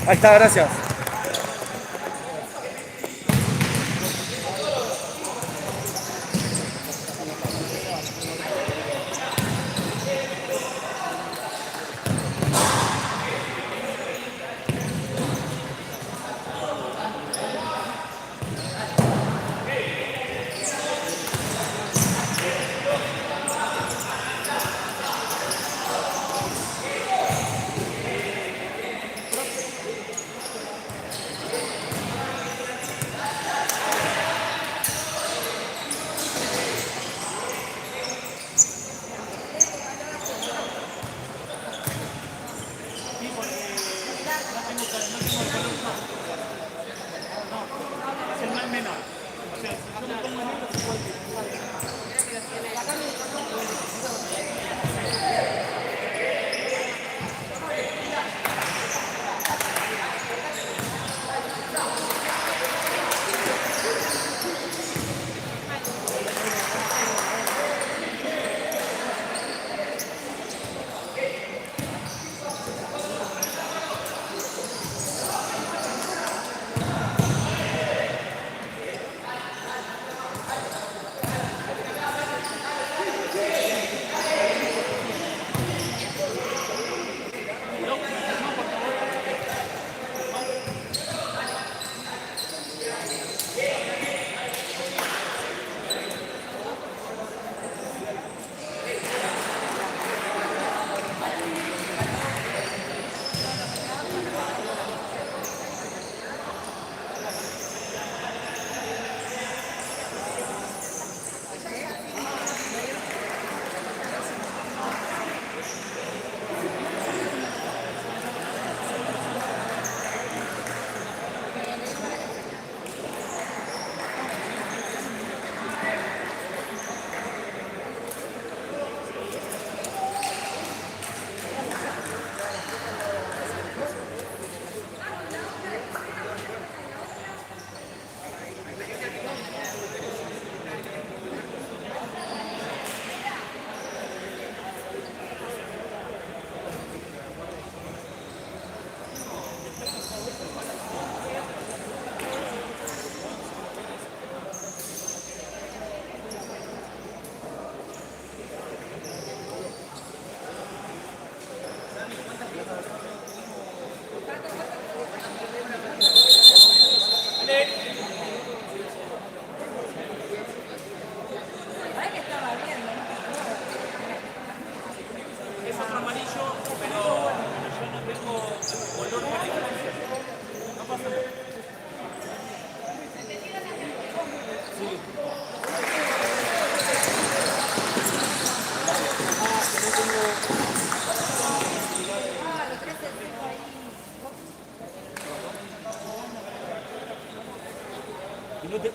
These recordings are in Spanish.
Ahí está, gracias.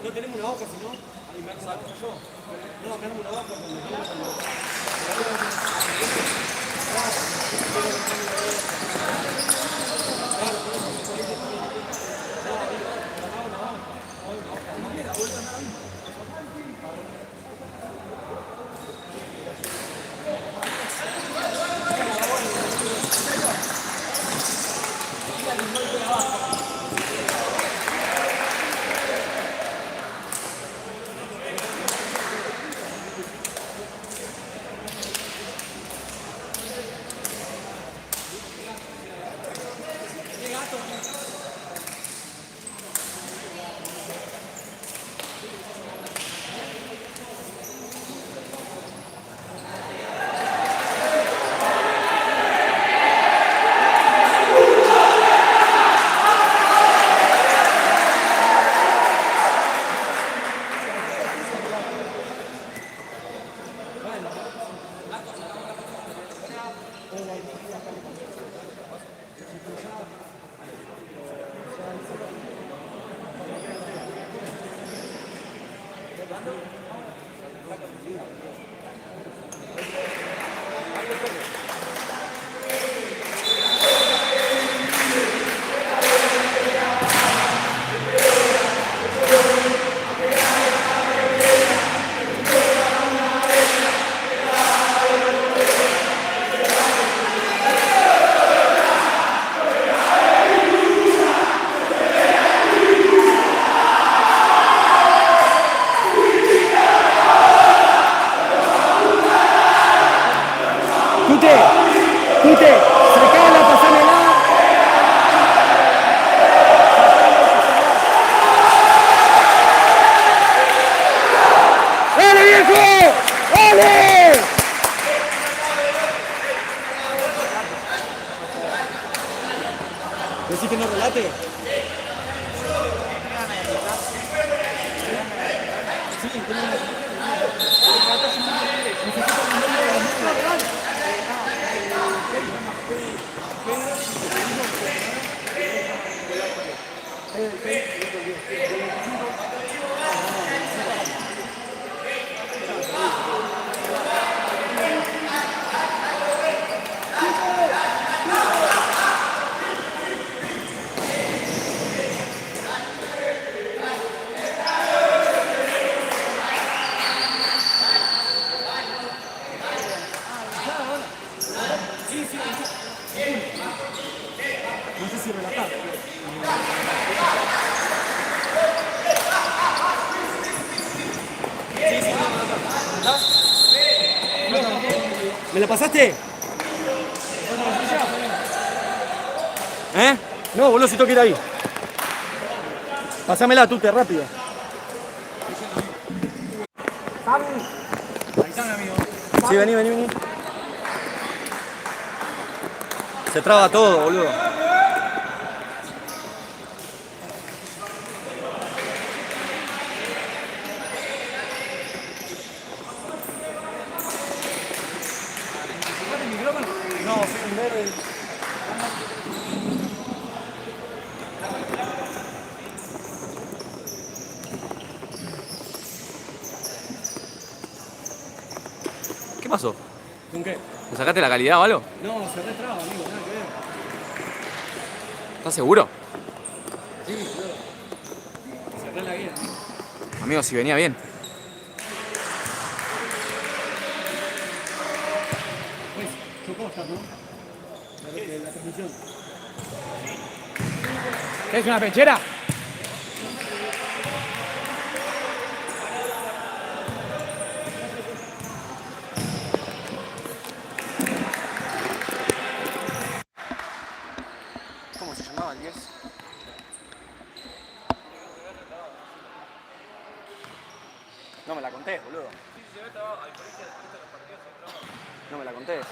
No tenemos una hoja, si no, ahí me saco yo. No, tenemos una hoja cuando Sacala, pasámela. ¡Dale, viejo! ¡Dale! ¿Decís que no relate? No sé si relatar. ¿Me la pasaste? ¿Eh? No, boludo, si tengo que ir ahí. Pásamela, Tute, rápido. Sí, vení. Se traba todo, boludo. No, sin ver. ¿Qué pasó? ¿Con qué? ¿Le sacaste la calidad o algo? No, se retraba, amigo, nada que ver. ¿Estás seguro? Sí, boludo. Cerré la guía. Amigo, si venía bien. Pues, chocó estás, ¿no? La transmisión. ¿Qué es una pechera? ¿Cómo se llamaba el 10? No me la contés, boludo. No me la contés.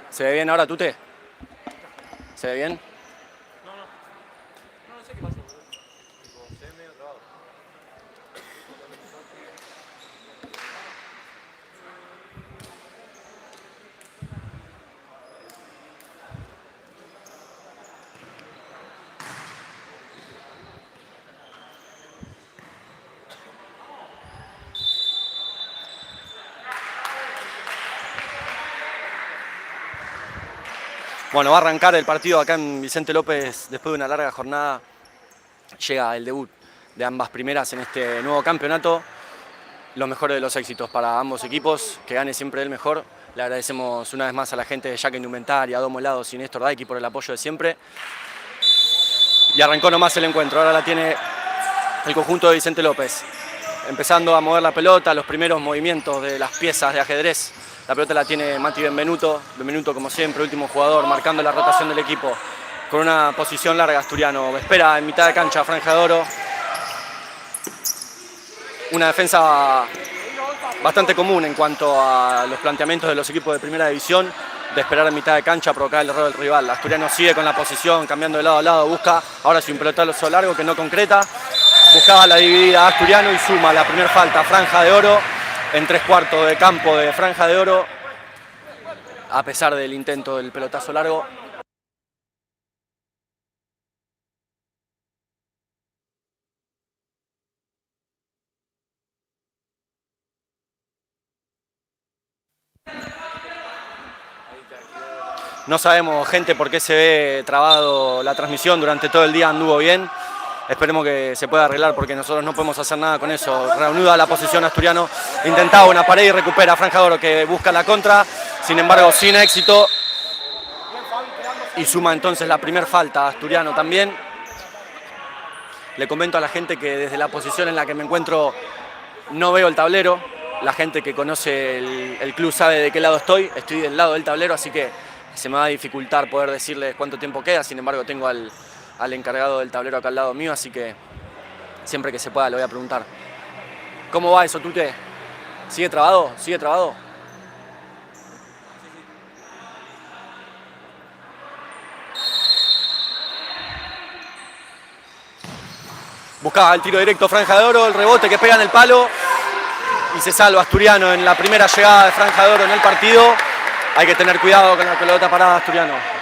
¿Se ve bien ahora, Tute? ¿Se ve bien? No sé qué pasó, boludo. Tipo, se ve medio trabado. Bueno, va a arrancar el partido acá en Vicente López después de una larga jornada. Llega el debut de ambas primeras en este nuevo campeonato. Los mejores de los éxitos para ambos equipos, que gane siempre el mejor. Le agradecemos una vez más a la gente de Jack Indumentaria, a Domo Helados y Néstor Daiki por el apoyo de siempre. Y arrancó nomás el encuentro, ahora la tiene el conjunto de Vicente López. Empezando a mover la pelota, los primeros movimientos de las piezas de ajedrez. La pelota la tiene Mati Benvenuto, Benvenuto como siempre, último jugador, marcando la rotación del equipo. Con una posición larga, Asturiano. Espera en mitad de cancha, franja de oro. Una defensa bastante común en cuanto a los planteamientos de los equipos de primera división, de esperar en mitad de cancha, provocar el error del rival. Asturiano sigue con la posición, cambiando de lado a lado, busca ahora sin pelotazo largo que no concreta. Buscaba la dividida Asturiano y suma la primera falta, franja de oro, en 3/4 de campo de franja de oro. a pesar del intento del pelotazo largo. No sabemos, gente, por qué se ve trabado la transmisión. Durante todo el día anduvo bien. Esperemos que se pueda arreglar porque nosotros no podemos hacer nada con eso. Reanuda la posición Asturiano. Intentaba una pared y recupera Franja de Oro que busca la contra. Sin embargo, sin éxito. Y suma entonces la primera falta Asturiano también. Le comento a la gente que desde la posición en la que me encuentro no veo el tablero. La gente que conoce el club sabe de qué lado estoy. Estoy del lado del tablero, así que se me va a dificultar poder decirles cuánto tiempo queda. Sin embargo, tengo al encargado del tablero acá al lado mío, así que siempre que se pueda le voy a preguntar. ¿Cómo va eso, Tute? ¿Sigue trabado? ¿Sigue trabado? Buscaba el tiro directo Franja de Oro, el rebote que pega en el palo y se salva Asturiano en la primera llegada de Franja de Oro en el partido. Hay que tener cuidado con la pelota parada Asturiano.